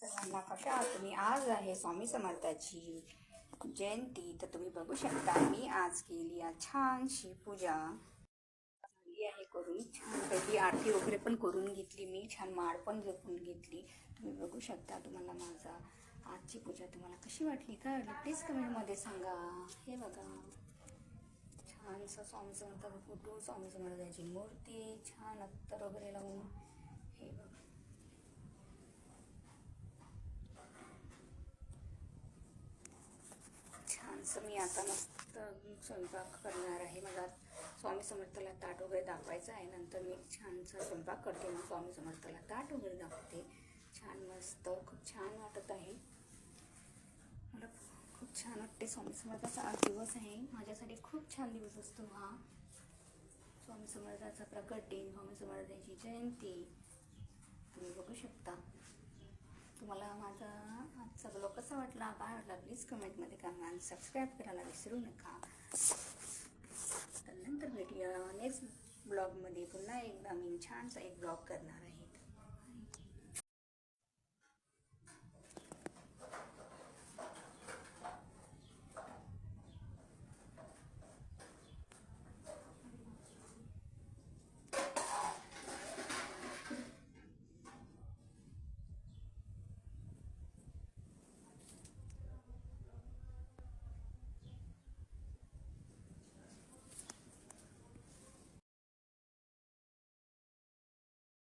सर्वांना कशा आहात तुम्ही? आज आहे स्वामी समर्थाची जयंती, तर तुम्ही बघू शकता मी आज केली छानशी पूजा झाली आहे करून. छानपैकी आरती वगैरे पण करून घेतली मी, छान माळ पण जपून घेतली. तुम्ही बघू शकता. तुम्हाला माझा आजची पूजा तुम्हाला कशी वाटली, काय वाटली प्लीज कमेंटमध्ये सांगा. हे बघा, छानसं स्वामी समर्थ फोटो, स्वामी समर्थाची मूर्ती, छान अत्तर वगैरे लावून. हे बघा, छानसं मी आता मस्त स्वयंपाक करणार आहे. मला स्वामी समर्थाला ताट वगैरे दाखवायचं आहे. नंतर मी छानसा स्वयंपाक करते, मग स्वामी समर्थाला ताट वगैरे दाखवते. छान मस्त, खूप छान वाटत आहे मला, खूप छान वाटते. स्वामी समर्थाचा आज दिवस आहे, माझ्यासाठी खूप छान दिवस असतो हा. स्वामी समर्थाचा प्रकट दिन, स्वामी समर्थाची जयंती तुम्ही बघू शकता. तुम्हाला माझा आजचा ब्लॉग कसा वाटला, काय वाटला प्लीज कमेंटमध्ये करा आणि सबस्क्राईब करायला विसरू नका. तर नंतर भेटूया नेक्स्ट ब्लॉगमध्ये. पुन्हा एकदा मी छानसा एक ब्लॉग करणार आहे.